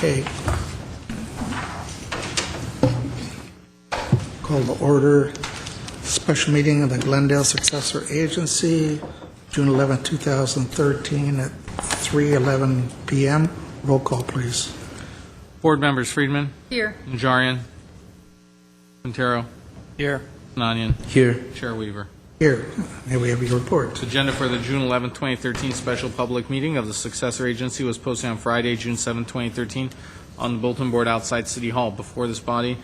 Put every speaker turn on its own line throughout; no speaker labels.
Okay. Call to order special meeting of the Glendale Successor Agency, June 11, 2013 at 3:11 p.m. Roll call, please.
Board members: Friedman.
Here.
Najarian. Quintero.
Here.
Nanyan.
Here.
Chair Weaver.
Here, may we have your report?
Agenda for the June 11, 2013 special public meeting of the Successor Agency was posted on Friday, June 7, 2013 on the bulletin board outside City Hall. Before this body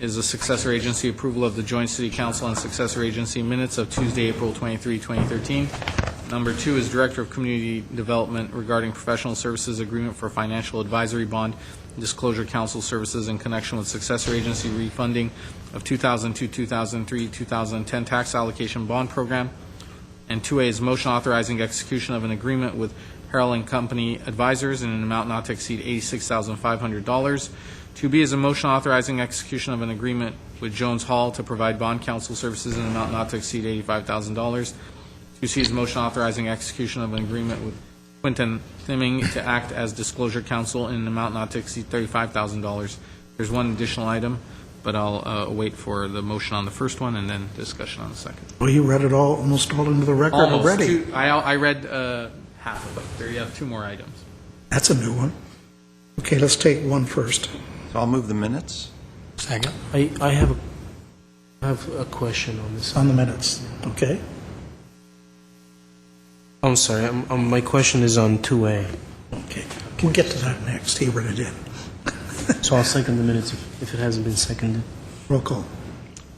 is the Successor Agency approval of the Joint City Council and Successor Agency minutes of Tuesday, April 23, 2013. Number 2 is Director of Community Development regarding professional services agreement for financial advisory bond disclosure council services in connection with Successor Agency refunding of 2002, 2003, 2010 tax allocation bond program. And 2A is motion authorizing execution of an agreement with Harrell and Company Advisors in an amount not to exceed $86,500. 2B is a motion authorizing execution of an agreement with Jones Hall to provide bond counsel services in an amount not to exceed $85,000. 2C is a motion authorizing execution of an agreement with Quinton Thimming to act as disclosure counsel in an amount not to exceed $35,000. There's one additional item, but I'll wait for the motion on the first one and then discussion on the second.
Well, you read it all, almost all into the record already.
I read half of it. There you have 2 more items.
That's a new one. Okay, let's take one first.
So I'll move the minutes.
Second.
I have a question on this.
On the minutes, okay?
I'm sorry. My question is on 2A.
Okay, we'll get to that next. He read it in.
So I'll second the minutes if it hasn't been seconded.
Roll call.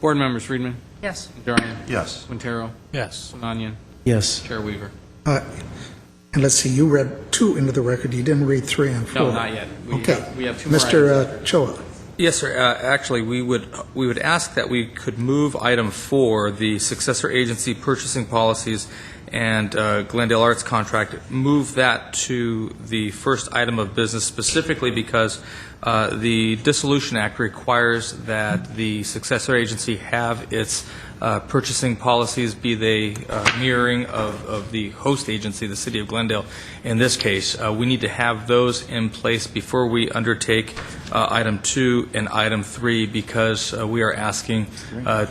Board members: Friedman.
Yes.
Najarian.
Yes.
Quintero.
Yes.
Nanyan.
Yes.
Chair Weaver.
And let's see, you read 2 into the record. You didn't read 3 and 4.
No, not yet.
Okay.
We have 2 more items.
Mr. Choa.
Yes, sir. Actually, we would ask that we could move item 4, the successor agency purchasing policies and Glendale Arts contract, move that to the first item of business, specifically because the Dissolution Act requires that the successor agency have its purchasing policies be they mirroring of the host agency, the City of Glendale. In this case, we need to have those in place before we undertake item 2 and item 3, because we are asking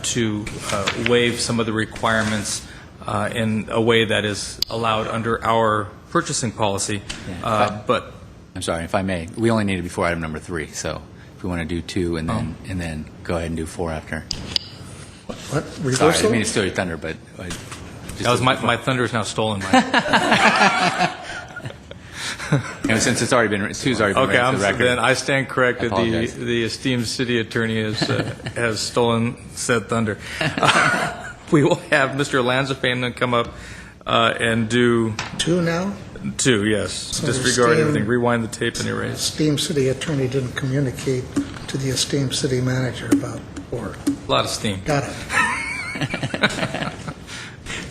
to waive some of the requirements in a way that is allowed under our purchasing policy. But
I'm sorry, if I may, we only need it before item number 3, so if we want to do 2 and then go ahead and do 4 after.
What?
Sorry, I
Reversal?
didn't mean to steal your thunder, but
that was my thunder is now stolen.
And since it's already been 2's already been
Okay,
read to the record.
then I stand corrected.
I apologize.
The esteemed city attorney has stolen said thunder. We will have Mr. Lanzafame come up and do
2 now?
2, yes.
So
Disregard
esteemed-
everything. Rewind the tape and erase.
Esteemed city attorney didn't communicate to the esteemed city manager about 4.
A lot of steam.
Got it.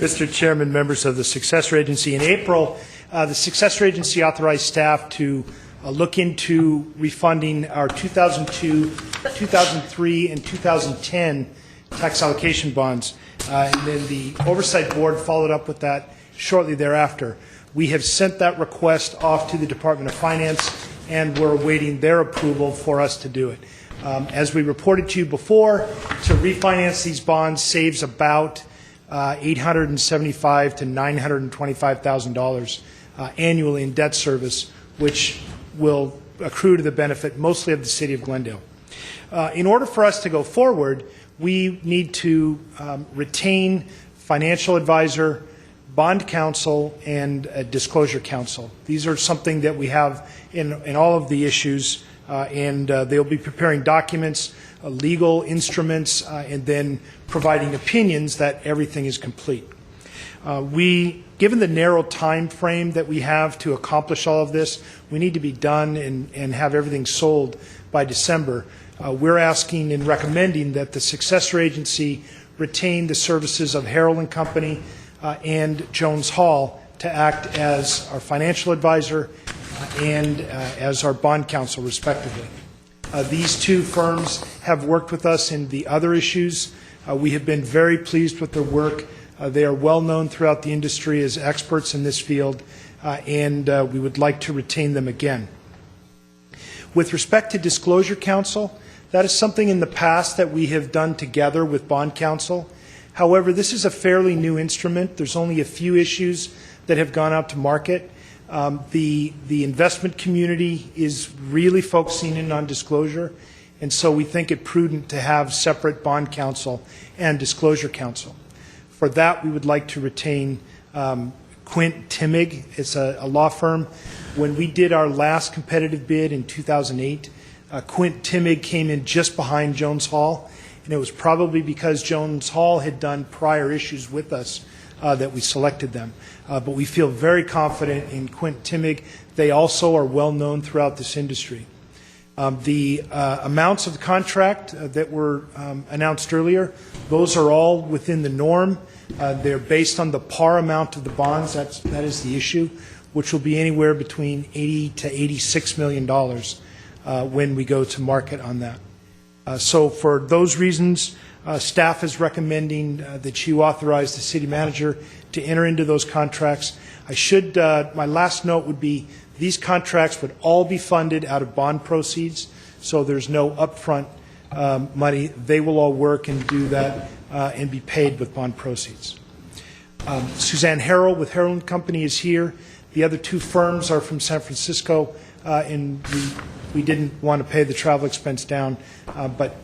Mr. Chairman, members of the Successor Agency, in April, the Successor Agency authorized staff to look into refunding our 2002, 2003, and 2010 tax allocation bonds. And then the Oversight Board followed up with that shortly thereafter. We have sent that request off to the Department of Finance, and we're awaiting their approval for us to do it. As we reported to you before, to refinance these bonds saves about $875,000 to $925,000 annually in debt service, which will accrue to the benefit mostly of the City of Glendale. In order for us to go forward, we need to retain financial advisor, bond counsel, and a disclosure counsel. These are something that we have in all of the issues, and they'll be preparing documents, legal instruments, and then providing opinions that everything is complete. Given the narrow time frame that we have to accomplish all of this, we need to be done and have everything sold by December. We're asking and recommending that the successor agency retain the services of Harrell and Company and Jones Hall to act as our financial advisor and as our bond counsel, respectively. These 2 firms have worked with us in the other issues. We have been very pleased with their work. They are well known throughout the industry as experts in this field, and we would like to retain them again. With respect to Disclosure Council, that is something in the past that we have done together with Bond Council. However, this is a fairly new instrument. There's only a few issues that have gone out to market. The investment community is really focusing in on disclosure, and so we think it prudent to have separate Bond Council and Disclosure Council. For that, we would like to retain Quint Timig. It's a law firm. When we did our last competitive bid in 2008, Quint Timig came in just behind Jones Hall, and it was probably because Jones Hall had done prior issues with us that we selected them. But we feel very confident in Quint Timig. They also are well known throughout this industry. The amounts of the contract that were announced earlier, those are all within the norm. They're based on the par amount of the bonds. That is the issue, which will be anywhere between $80 to $86 million when we go to market on that. So for those reasons, staff is recommending that you authorize the city manager to enter into those contracts. My last note would be these contracts would all be funded out of bond proceeds, so there's no upfront money. They will all work and do that and be paid with bond proceeds. Suzanne Harrell with Harrell & Company is here. The other two firms are from San Francisco, and we didn't want to pay the travel expense down, but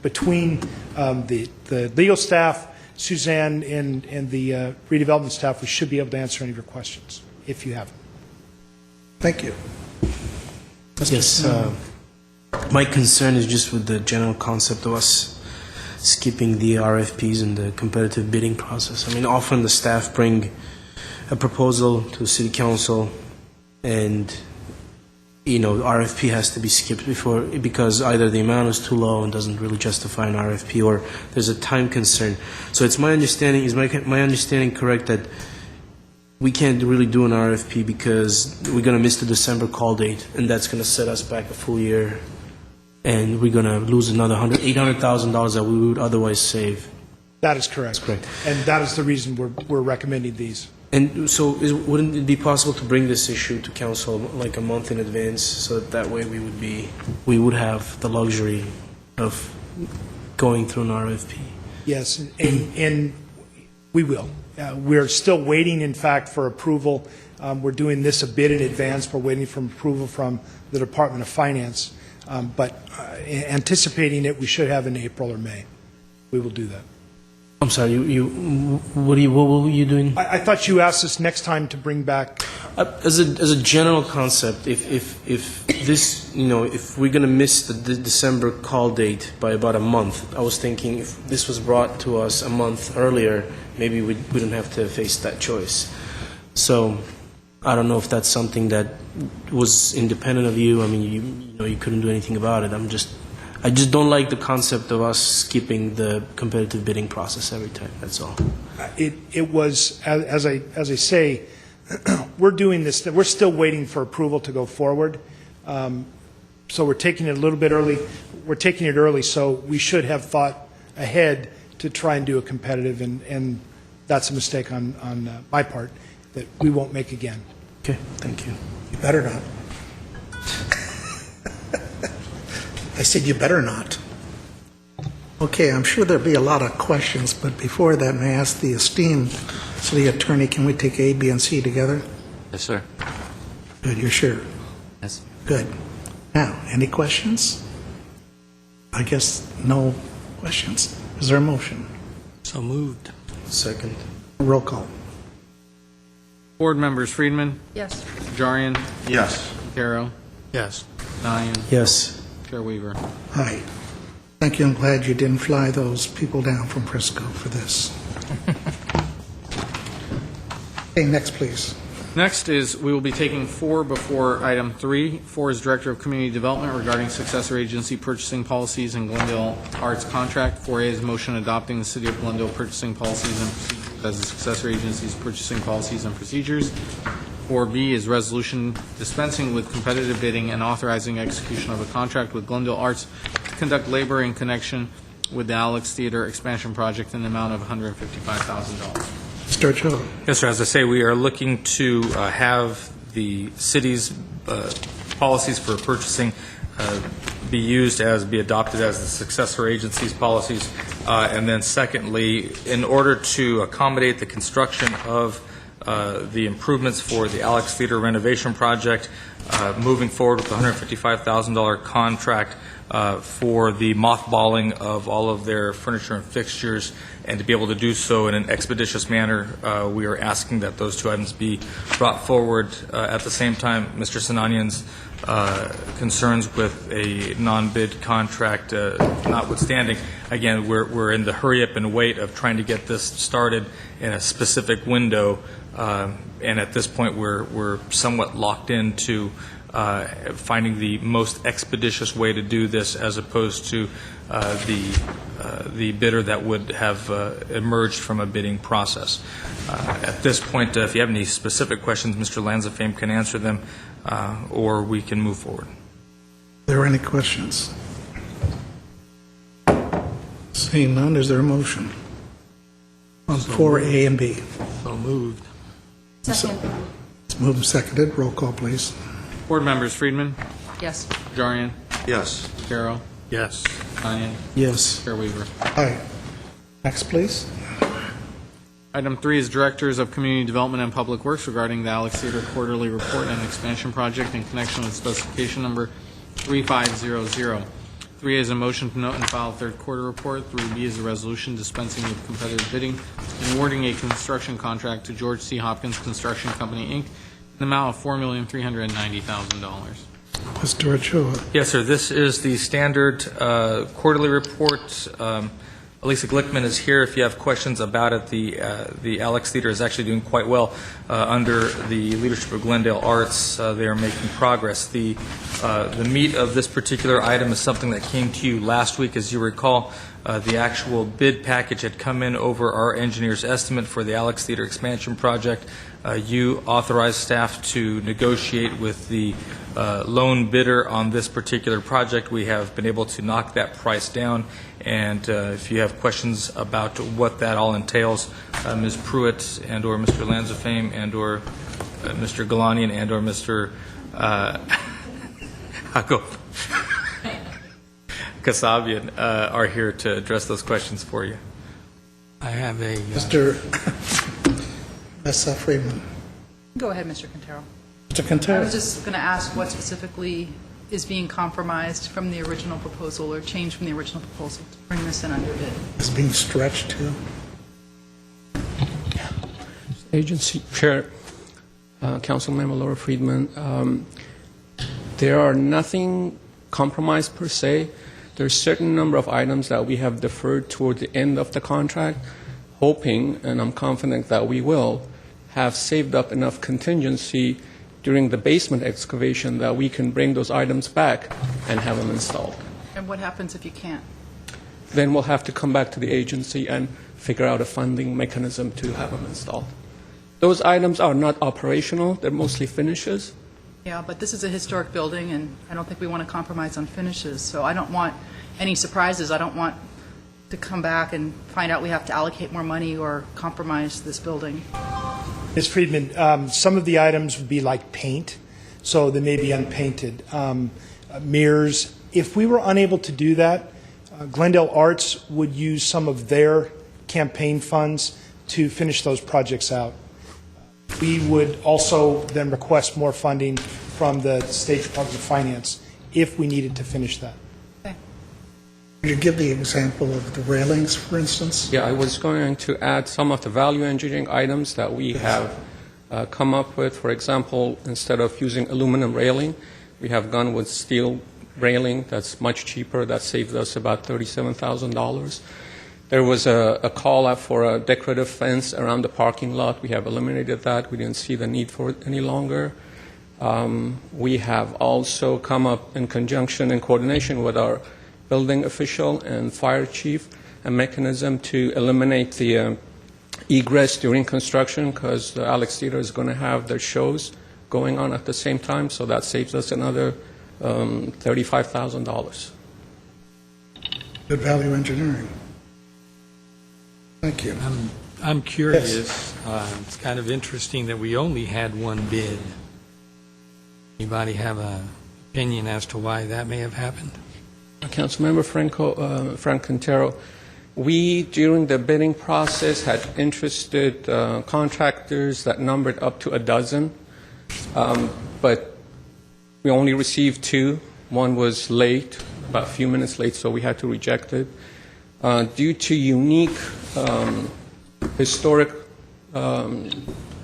between the legal staff, Suzanne, and the redevelopment staff, we should be able to answer any of your questions, if you have them.
Thank you.
Yes, my concern is just with the general concept of us skipping the RFPs and the competitive bidding process. I mean, often the staff bring a proposal to the city council, and the RFP has to be skipped because either the amount is too low and doesn't really justify an RFP, or there's a time concern. So it's my understanding, is my understanding correct that we can't really do an RFP because we're going to miss the December call date, and that's going to set us back a full year, and we're going to lose another $800,000 that we would otherwise save?
That is correct.
That's correct.
And that is the reason we're recommending these.
And so wouldn't it be possible to bring this issue to council like a month in advance, so that way we would have the luxury of going through an RFP?
Yes, and we will. We're still waiting, in fact, for approval. We're doing this a bit in advance. We're waiting for approval from the Department of Finance. But anticipating it, we should have in April or May. We will do that.
I'm sorry, what were you doing?
I thought you asked us next time to bring back.
As a general concept, if this, if we're going to miss the December call date by about a month, I was thinking if this was brought to us a month earlier, maybe we wouldn't have to face that choice. So I don't know if that's something that was independent of you. I mean, you couldn't do anything about it. I just don't like the concept of us skipping the competitive bidding process every time. That's all.
It was, as I say, we're doing this. We're still waiting for approval to go forward. So we're taking it a little bit early. We're taking it early, so we should have thought ahead to try and do a competitive, and that's a mistake on my part that we won't make again.
Okay, thank you.
You better not. I said you better not. Okay, I'm sure there'll be a lot of questions, but before that, may I ask the esteemed city attorney, can we take A, B, and C together?
Yes, sir.
Good, you're sure?
Yes.
Good. Now, any questions? I guess no questions. Is there a motion?
So moved. Second.
Roll call.
Board members: Friedman,
Yes.
Jarian,
Yes.
Caro,
Yes.
Nyan,
Yes.
Chair Weaver.
Aye. Thank you. I'm glad you didn't fly those people down from Frisco for this. Okay, next, please.
Next is, we will be taking 4 before item 3. 4 is Director of Community Development regarding successor agency purchasing policies and Glendale Arts contract. 4A is motion adopting the City of Glendale purchasing policies and procedures as the successor agency's purchasing policies and procedures. 4B is resolution dispensing with competitive bidding and authorizing execution of a contract with Glendale Arts to conduct labor in connection with the Alex Theater expansion project in the amount of $155,000.
Mr. Ochoa.
Yes, sir. As I say, we are looking to have the city's policies for purchasing be used as, be adopted as the successor agency's policies. And then secondly, in order to accommodate the construction of the improvements for the Alex Theater renovation project, moving forward with the $155,000 contract for the mothballing of all of their furniture and fixtures, and to be able to do so in an expeditious manner, we are asking that those two items be brought forward. At the same time, Mr. Sinanian's concerns with a non-bid contract notwithstanding, again, we're in the hurry-up and wait of trying to get this started in a specific window, and at this point, we're somewhat locked into finding the most expeditious way to do this, as opposed to the bidder that would have emerged from a bidding process. At this point, if you have any specific questions, Mr. Lanzafame can answer them, or we can move forward.
Are there any questions? Seeing none, is there a motion on 4A and B?
So moved.
Second.
It's moved and seconded. Roll call, please.
Board members: Friedman,
Yes.
Najarian,
Yes.
Carroll,
Yes.
Sinanian,
Yes.
Chair Weaver.
Aye. Next, please.
Item 3 is Directors of Community Development and Public Works regarding the Alex Theater Quarterly Report and Expansion Project in connection with specification number 3500. 3A is a motion to note and file third quarter report. 3B is a resolution dispensing with competitive bidding and awarding a construction contract to George C. Hopkins Construction Company, Inc., in the amount of $4,390,000.
Mr. Ochoa.
Yes, sir. This is the standard quarterly report. Elisa Glickman is here if you have questions about it. The Alex Theater is actually doing quite well under the leadership of Glendale Arts. They are making progress. The meat of this particular item is something that came to you last week. As you recall, the actual bid package had come in over our engineer's estimate for the Alex Theater expansion project. You authorized staff to negotiate with the lone bidder on this particular project. We have been able to knock that price down, and if you have questions about what that all entails, Ms. Pruitt and or Mr. Lanzafame and or Mr. Galanian and or Mr. Kasabian are here to address those questions for you.
I have a...
Mr. Friedman.
Go ahead, Mr. Quintero.
Mr.
I
Quintero.
was just going to ask what specifically is being compromised from the original proposal or changed from the original proposal to bring this in under bid.
Is being stretched to.
Agency Chair, Councilmember Laura Friedman, there are nothing compromised per se. There's a certain number of items that we have deferred toward the end of the contract, hoping, and I'm confident that we will, have saved up enough contingency during the basement excavation that we can bring those items back and have them installed.
And what happens if you can't?
Then we'll have to come back to the agency and figure out a funding mechanism to have them installed. Those items are not operational. They're mostly finishes.
Yeah, but this is a historic building, and I don't think we want to compromise on finishes. So I don't want any surprises. I don't want to come back and find out we have to allocate more money or compromise this building.
Ms. Friedman, some of the items would be like paint, so they may be unpainted. Mirrors. If we were unable to do that, Glendale Arts would use some of their campaign funds to finish those projects out. We would also then request more funding from the State Department of Finance if we needed to finish that.
Okay.
Could you give the example of the railings, for instance?
Yeah, I was going to add some of the value engineering items that we have come up with. For example, instead of using aluminum railing, we have gone with steel railing that's much cheaper. That saved us about $37,000. There was a call out for a decorative fence around the parking lot. We have eliminated that. We didn't see the need for it any longer. We have also come up in conjunction and coordination with our building official and fire chief a mechanism to eliminate the egress during construction, because the Alex Theater is going to have their shows going on at the same time, so that saves us another $35,000.
Good value engineering. Thank you.
I'm curious. It's kind of interesting that we only had one bid. Anybody have an opinion as to why that may have happened?
Councilmember Frank Quintero, we, during the bidding process, had interested contractors that numbered up to a dozen, but we only received 2. One was late, about a few minutes late, so we had to reject it. Due to unique historic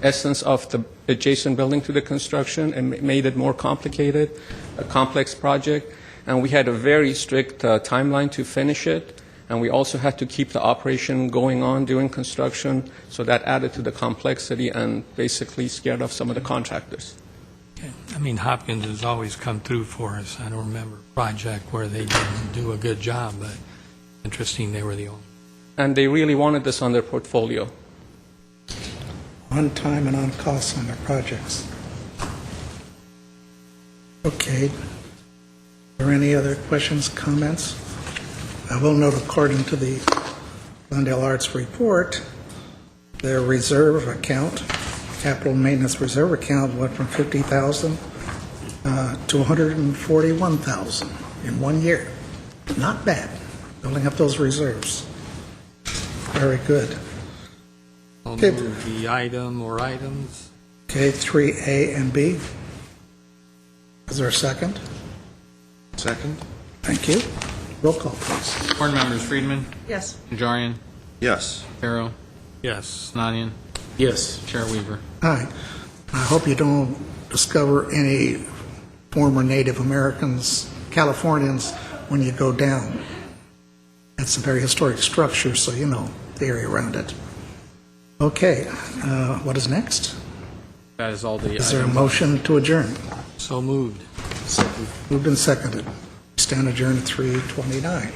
essence of the adjacent building to the construction, and made it more complicated, a complex project, and we had a very strict timeline to finish it, and we also had to keep the operation going on during construction, so that added to the complexity and basically scared off some of the contractors.
Okay. I mean, Hopkins has always come through for us. I don't remember a project where they didn't do a good job, but interesting they were the only.
And they really wanted this on their portfolio.
On time and on cost on their projects. Okay. Are there any other questions, comments? I will note, according to the Glendale Arts report, their reserve account, capital maintenance reserve account, went from $50,000 to $141,000 in 1 year. Not bad, building up those reserves. Very good.
I'll
Okay.
move the item or items.
Okay, 3A and B. Is there a second?
Second?
Thank you. Roll call, please.
Board members Friedman,
Yes.
Najarian,
Yes.
Harrow,
Yes.
Sinanian,
Yes.
Chair Weaver.
Hi. I hope you don't discover any former Native Americans, Californians, when you go down. It's a very historic structure, so you know the area around it. Okay, what is next?
That is all the
Is there a
items.
motion to adjourn?
So moved.
Moved and seconded. Stand adjourned at 3:29.